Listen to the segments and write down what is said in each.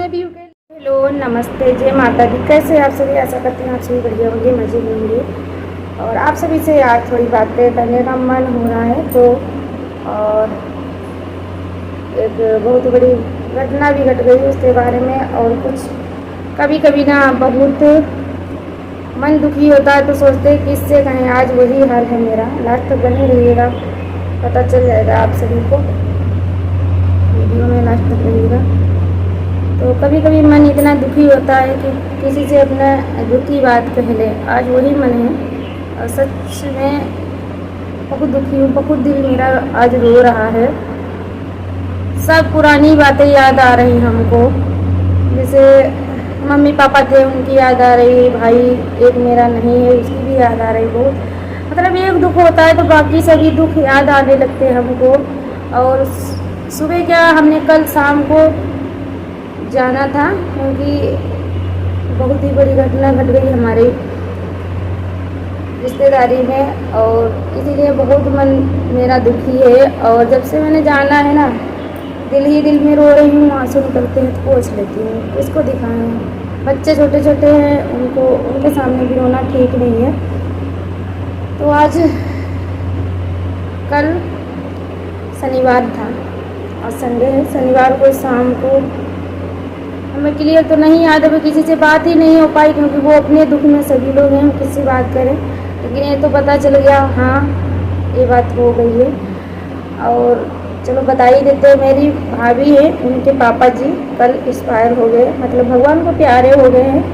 मैं भी हेलो नमस्ते जय माता दी। कैसे आप सभी? आशा करती हूँ आप सभी बढ़िया होंगे, मजे में होंगे। और आप सभी से यार थोड़ी बातें करने का मन हो रहा है। तो और एक बहुत बड़ी घटना भी घट गई उसके बारे में। और कुछ कभी कभी ना बहुत मन दुखी होता है तो सोचते हैं किससे कहें। आज वही हाल है मेरा। लास्ट तक बने रहिएगा, पता चल जाएगा आप सभी को। वीडियो में लास्ट तक रहिएगा। तो कभी कभी मन इतना दुखी होता है कि किसी से अपना दुख की बात कह ले। आज वही मन है और सच में बहुत दुखी हूँ। बहुत दिल मेरा आज रो रहा है। सब पुरानी बातें याद आ रही हमको। जैसे मम्मी पापा थे उनकी याद आ रही, भाई एक मेरा नहीं है उसकी भी याद आ रही बहुत। मतलब एक दुख होता है तो बाकी सभी दुख याद आने लगते हैं हमको। और सुबह क्या हमने कल शाम को जाना था क्योंकि बहुत ही बड़ी घटना घट गई हमारी रिश्तेदारी में। और इसीलिए बहुत मन मेरा दुखी है। और जब से मैंने जाना है ना, दिल ही दिल में रो रही हूँ। आंसू निकलते हैं तो पोंछ लेती हूँ, इसको दिखाएं। बच्चे छोटे छोटे हैं, उनको उनके सामने भी रोना ठीक नहीं है। तो आज कल शनिवार था और संडे है। शनिवार को शाम को हमें क्लियर तो नहीं याद है, किसी से बात ही नहीं हो पाई क्योंकि वो अपने दुख में सभी लोग हैं, हम किससे बात करें। लेकिन ये तो पता चल गया, हाँ ये बात हो गई है। और चलो बता ही देते हैं। मेरी भाभी है, उनके पापा जी कल एक्सपायर हो गए। मतलब भगवान को प्यारे हो गए हैं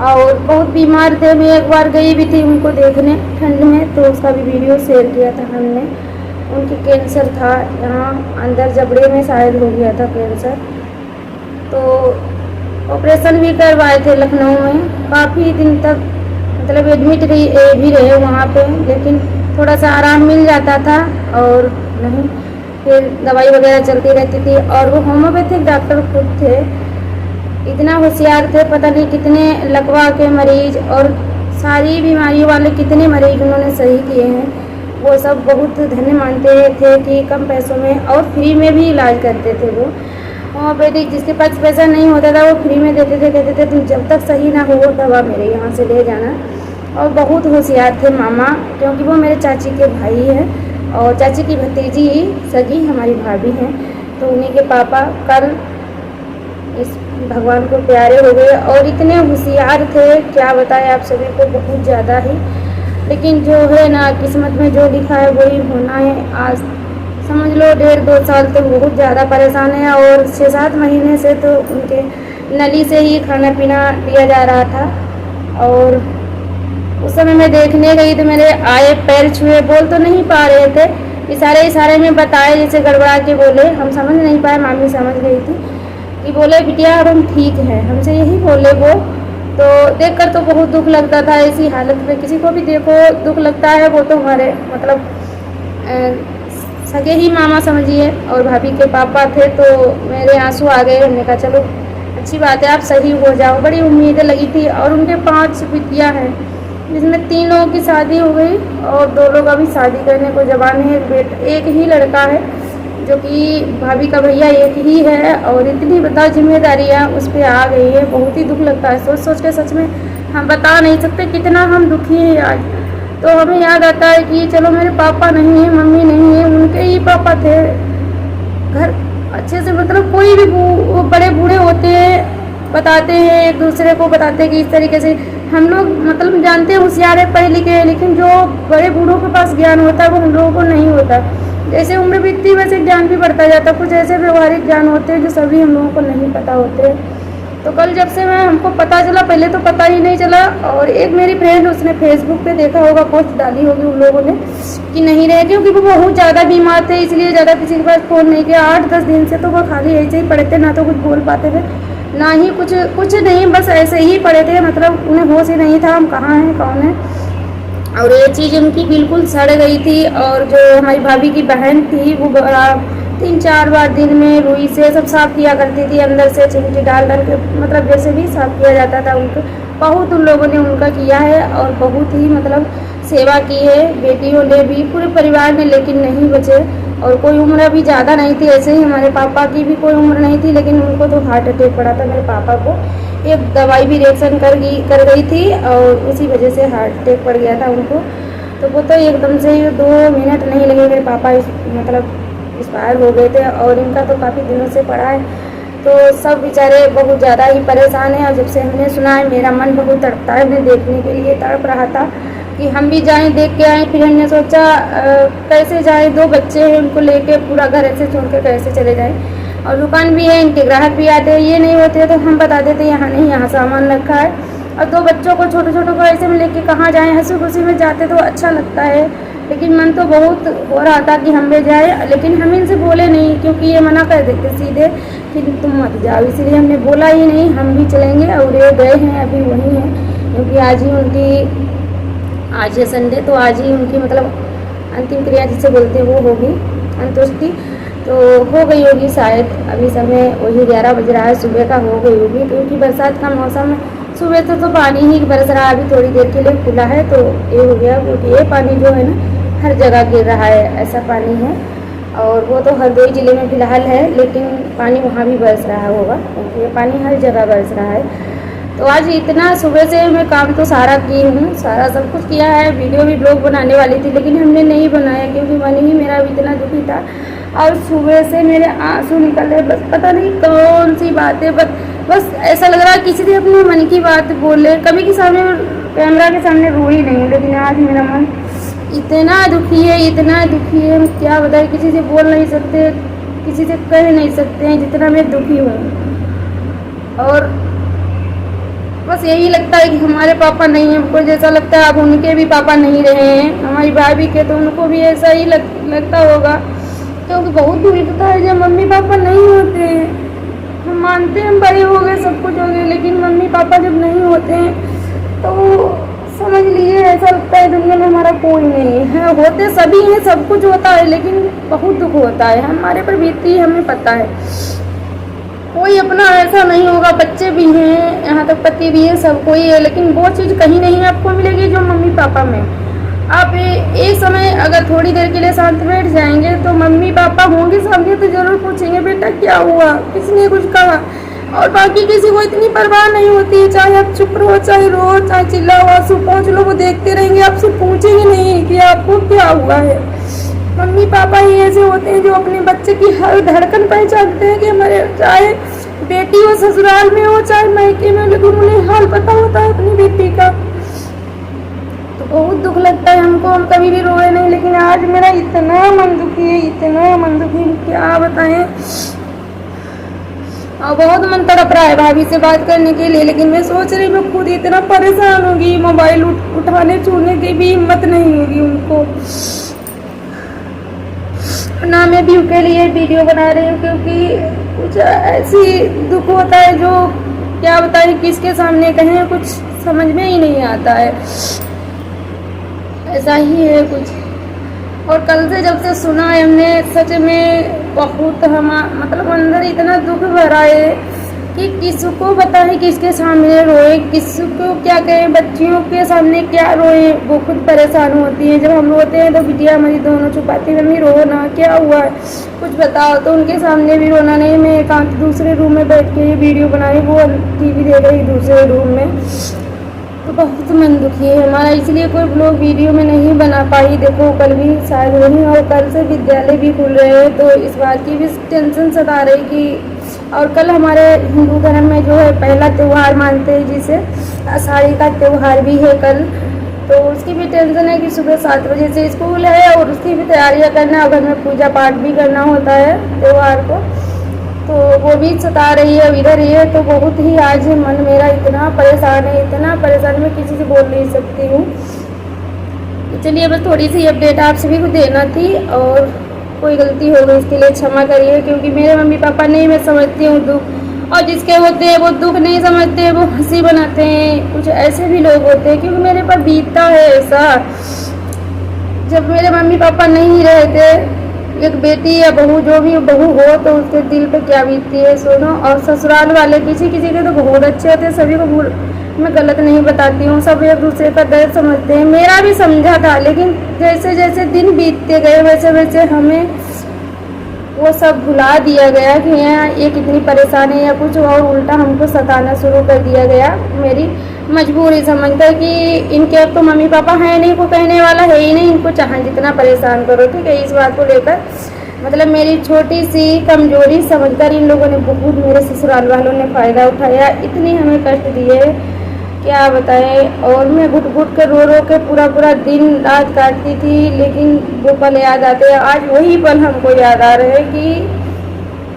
और बहुत बीमार थे। मैं एक बार गई भी थी उनको देखने ठंड में, तो उसका भी वीडियो शेयर किया था हमने। उनके कैंसर था, यहाँ अंदर जबड़े में शायद हो गया था कैंसर। तो ऑपरेशन भी करवाए थे लखनऊ में। काफ़ी दिन तक मतलब एडमिट भी रहे वहाँ पे, लेकिन थोड़ा सा आराम मिल जाता था और नहीं फिर दवाई वगैरह चलती रहती थी। और वो होम्योपैथिक डॉक्टर खुद थे, इतना होशियार थे। पता नहीं कितने लकवा के मरीज और सारी बीमारियों वाले कितने मरीज उन्होंने सही किए हैं। वो सब बहुत धन्य मानते थे कि कम पैसों में और फ्री में भी इलाज करते थे। वो होम्योपैथिक जिसके पास पैसा नहीं होता था वो फ्री में देते थे, कहते थे तुम जब तक सही ना हो वो दवा मेरे यहाँ से ले जाना। और बहुत होशियार थे मामा, क्योंकि वो मेरे चाची के भाई हैं और चाची की भतीजी सगी हमारी भाभी हैं। तो उन्हीं के पापा कल इस भगवान को प्यारे हो गए और इतने होशियार थे क्या बताएं आप सभी को, बहुत ज़्यादा ही। लेकिन जो है ना किस्मत में जो लिखा है वही होना है। आज समझ लो 1.5-2 साल तो बहुत ज़्यादा परेशान है। और 6-7 महीने से तो उनके नली से ही खाना पीना दिया जा रहा था। और उस समय मैं देखने गई तो मेरे आए पैर छुए, बोल तो नहीं पा रहे थे, इशारे इशारे में बताए जैसे गड़बड़ा के बोले। हम समझ नहीं पाए, मामी समझ गई थी कि बोले बिटिया अब हम ठीक हैं, हमसे यही बोले वो। तो देखकर तो बहुत दुख लगता था। ऐसी हालत में किसी को भी देखो दुख लगता है। वो तो हमारे मतलब सगे ही मामा समझिए और भाभी के पापा थे। तो मेरे आंसू आ गए। हमने कहा चलो अच्छी बात है आप सही हो जाओ। बड़ी उम्मीदें लगी थी। और उनके 5 बिटियाँ हैं जिसमें 3 लोगों की शादी हो गई और 2 लोग अभी शादी करने को जवान है। एक ही लड़का है जो कि भाभी का भैया एक ही है। और इतनी बताओ जिम्मेदारियाँ उस पर आ गई है। बहुत ही दुख लगता है सोच सोच के, सच में हम बता नहीं सकते कितना हम दुखी हैं आज। तो हमें याद आता है कि चलो मेरे पापा नहीं है, मम्मी नहीं है, उनके ही पापा थे। घर अच्छे से मतलब कोई भी बड़े बूढ़े होते हैं बताते हैं, एक दूसरे को बताते हैं कि इस तरीके से हम लोग मतलब जानते हैं होशियार है पढ़े लिखे हैं। लेकिन जो बड़े बूढ़ों के पास ज्ञान होता है वो हम लोगों को नहीं होता। जैसे उम्र बीतती वैसे ज्ञान भी बढ़ता जाता। कुछ ऐसे व्यवहारिक ज्ञान होते हैं जो सभी हम लोगों को नहीं पता होते। तो कल जब से मैं हमको पता चला, पहले तो पता ही नहीं चला। और एक मेरी फ्रेंड उसने फेसबुक पे देखा होगा, पोस्ट डाली होगी उन लोगों ने कि नहीं रहे, क्योंकि वो बहुत ज़्यादा बीमार थे इसलिए ज़्यादा किसी के पास फ़ोन नहीं किया। 8-10 दिन से तो वो खाली ऐसे ही पड़े थे, ना तो कुछ बोल पाते थे ना ही कुछ नहीं, बस ऐसे ही पड़े थे। मतलब उन्हें होश ही नहीं था हम कहाँ हैं कौन है। और ये चीज़ उनकी बिल्कुल सड़ गई थी। और जो हमारी भाभी की बहन थी वो 3-4 बार दिन में रुई से सब साफ किया करती थी, अंदर से चिमटी डाल के, मतलब जैसे भी साफ किया जाता था उनको। बहुत उन लोगों ने उनका किया है और बहुत ही मतलब सेवा की है, बेटियों ने भी, पूरे परिवार ने, लेकिन नहीं बचे। और कोई उम्र अभी ज़्यादा नहीं थी, ऐसे ही हमारे पापा की भी कोई उम्र नहीं थी, लेकिन उनको तो हार्ट अटैक पड़ा था मेरे पापा को। एक दवाई भी रिएक्शन कर गई थी और उसी वजह से हार्ट अटैक पड़ गया था उनको। तो वो तो एकदम से 2 मिनट नहीं लगे, मेरे पापा मतलब एक्सपायर हो गए थे। और इनका तो काफ़ी दिनों से पड़ा है, तो सब बेचारे बहुत ज़्यादा ही परेशान हैं। और जब से हमने सुना है मेरा मन बहुत तड़पता है, मैं देखने के लिए तड़प रहा था कि हम भी जाएं, देख के आएँ। फिर हमने सोचा कैसे जाएं, 2 बच्चे हैं, उनको लेके पूरा घर ऐसे छोड़ के कैसे चले जाएं। और दुकान भी है, इनके ग्राहक भी आते हैं, ये नहीं होते तो हम बता देते यहाँ नहीं, यहाँ सामान रखा है। और 2 बच्चों को, छोटे छोटों को ऐसे में लेके कहाँ जाएँ, हंसी खुशी में जाते तो अच्छा लगता है। लेकिन मन तो बहुत हो रहा था कि हम भी जाए, लेकिन हम इनसे बोले नहीं, क्योंकि ये मना कर देते सीधे कि तुम मत जाओ, इसलिए हमने बोला ही नहीं हम भी चलेंगे। और ये गए हैं, अभी वहीं हैं, क्योंकि आज है संडे, तो आज ही उनकी मतलब अंतिम क्रिया जिसे बोलते हैं वो होगी, अंत्येष्टि तो हो गई होगी शायद। अभी समय वही 11 बज रहा है, सुबह का हो गई होगी, क्योंकि बरसात का मौसम, सुबह तो पानी ही बरस रहा है, अभी थोड़ी देर के लिए खुला है तो ये हो गया। क्योंकि ये पानी जो है ना हर जगह गिर रहा है, ऐसा पानी है। और वो तो हरदोई ज़िले में फ़िलहाल है, लेकिन पानी वहाँ भी बरस रहा होगा, क्योंकि ये पानी हर जगह बरस रहा है। तो आज इतना सुबह से मैं काम तो सारा की हूँ, सारा सब कुछ किया है, वीडियो भी ब्लॉग बनाने वाली थी, लेकिन हमने नहीं बनाया क्योंकि मन ही मेरा भी इतना दुखी था। और सुबह से मेरे आंसू निकले, बस पता नहीं कौन सी बातें, बस ऐसा लग रहा है किसी से अपने मन की बात बोले। कभी के सामने, कैमरा के सामने रोई नहीं, लेकिन आज मेरा मन इतना दुखी है, इतना दुखी है, हम क्या बताएं, किसी से बोल नहीं सकते, किसी से कह नहीं सकते हैं जितना मैं दुखी हूँ। और बस यही लगता है कि हमारे पापा नहीं हैं, हमको जैसा लगता है अब उनके भी पापा नहीं रहे हैं, हमारी भाभी के, तो उनको भी ऐसा ही लगता होगा। क्योंकि बहुत दुख लगता है जब मम्मी पापा नहीं होते हैं। हम मानते हैं हम बड़े हो गए, सब कुछ हो गए, लेकिन मम्मी पापा जब नहीं होते हैं तो समझ लीजिए ऐसा लगता है दुनिया में हमारा कोई नहीं है। होते सभी हैं, सब कुछ होता है, लेकिन बहुत दुख होता है, हमारे पर बीतती है, हमें पता है। कोई अपना ऐसा नहीं होगा, बच्चे भी हैं, यहाँ तक पति भी है, सब कोई है, लेकिन वो चीज़ कहीं नहीं आपको मिलेगी जो मम्मी पापा में। आप एक समय अगर थोड़ी देर के लिए शांत बैठ जाएंगे तो मम्मी पापा होंगे सामने तो जरूर पूछेंगे बेटा क्या हुआ, किसने कुछ कहा। और बाकी किसी को इतनी परवाह नहीं होती है, चाहे आप चुप रहो, चाहे रो, चाहे चिल्लाओ, आंसू पहुँच लो, वो देखते रहेंगे, आपसे पूछेंगे नहीं कि आपको क्या हुआ है। मम्मी पापा ही ऐसे होते हैं जो अपने बच्चे की हर धड़कन पहचानते हैं कि हमारे, चाहे बेटी हो ससुराल में हो चाहे मायके में, लेकिन उन्हें हाल पता होता है अपनी बेटी का। तो बहुत दुख लगता है हमको, हम कभी भी रोए नहीं, लेकिन आज मेरा इतना मन दुखी है, इतना मन दुखी, क्या बताएं। और बहुत मन तड़प रहा है भाभी से बात करने के लिए, लेकिन मैं सोच रही मैं खुद इतना परेशान होगी, मोबाइल उठाने छूने की भी हिम्मत नहीं होगी उनको ना। मैं व्यू के लिए वीडियो बना रही हूँ, क्योंकि कुछ ऐसी दुख होता है जो क्या बताएं, किसके सामने कहें, कुछ समझ में ही नहीं आता है, ऐसा ही है कुछ। और कल से जब से सुना है हमने, सच में बहुत मतलब अंदर इतना दुख भरा है कि किसको बताएं, किसके सामने रोए, किसको क्या कहें, बच्चियों के सामने क्या रोए। वो खुद परेशान होती है, जब हम रोते हैं तो बिटिया हमारी दोनों छुपाती है, मम्मी रो ना, क्या हुआ है कुछ बताओ, तो उनके सामने भी रोना नहीं। मैं एकांत दूसरे रूम में बैठ के ये वीडियो बना रही, वो टीवी देख रही दूसरे रूम में। तो बहुत मन दुखी है हमारा, इसलिए कोई ब्लॉग वीडियो में नहीं बना पाई। देखो कल भी शायद नहीं, और कल से विद्यालय भी खुल रहे हैं, तो इस बात की भी टेंशन सता रही कि। और कल हमारे हिंदू धर्म में जो है पहला त्यौहार मानते हैं जिसे आषाढ़ी का त्यौहार भी है कल, तो उसकी भी टेंशन है कि सुबह 7 बजे से स्कूल है और उसकी भी तैयारियां करना, घर में पूजा पाठ भी करना होता है त्यौहार को, तो वो भी सता रही है, इधर ही है। तो बहुत ही आज मन मेरा इतना परेशान है, इतना परेशान, मैं किसी से बोल नहीं सकती हूँ। चलिए बस थोड़ी सी अपडेट आप सभी को देना थी, और कोई गलती हो गई इसके लिए क्षमा करिए, क्योंकि मेरे मम्मी पापा नहीं, मैं समझती हूँ दुख, और जिसके होते हैं वो दुख नहीं समझते, वो हंसी बनाते हैं। कुछ ऐसे भी लोग होते हैं, क्योंकि मेरे पर बीतता है ऐसा। जब मेरे मम्मी पापा नहीं रहते, एक बेटी या बहू, जो भी बहू हो, तो उसके दिल पे क्या बीतती है सुनो। और ससुराल वाले किसी किसी के तो बहुत अच्छे होते हैं, सभी को मैं गलत नहीं बताती हूँ, सब एक दूसरे का दर्द समझते हैं। मेरा भी समझा था, लेकिन जैसे जैसे दिन बीतते गए वैसे वैसे हमें वो सब भुला दिया गया कि यहाँ ये कितनी परेशानी है, या कुछ और उल्टा हमको सताना शुरू कर दिया गया। मेरी मजबूरी समझकर कि इनके अब तो मम्मी पापा हैं नहीं, को कहने वाला है ही नहीं, इनको चाहे जितना परेशान करो, ठीक है। इस बात को लेकर मतलब मेरी छोटी सी कमजोरी समझकर इन लोगों ने बहुत, मेरे ससुराल वालों ने फ़ायदा उठाया, इतनी हमें कष्ट दिए क्या बताएं। और मैं घुट घुट के रो रो के पूरा दिन रात काटती थी, लेकिन वो पल याद आते हैं। आज वही पल हमको याद आ रहे हैं कि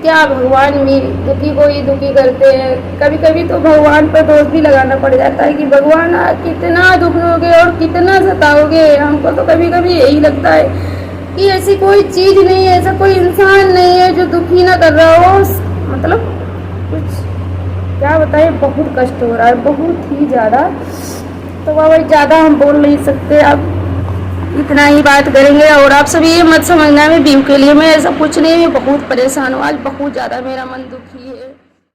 क्या भगवान भी दुखी को ही दुखी करते हैं। कभी कभी तो भगवान पर दोष भी लगाना पड़ जाता है कि भगवान कितना दुख दोगे और कितना सताओगे। हमको तो कभी कभी यही लगता है कि ऐसी कोई चीज़ नहीं है, ऐसा कोई इंसान नहीं है जो दुखी ना कर रहा हो। मतलब कुछ क्या बताए, बहुत कष्ट हो रहा है, बहुत ही ज़्यादा। तो बाबा ज़्यादा हम बोल नहीं सकते, अब इतना ही बात करेंगे। और आप सभी ये मत समझना मैं बीव के लिए, मैं ऐसा कुछ नहीं, मैं बहुत परेशान हूँ आज, बहुत ज़्यादा मेरा मन दुखी है।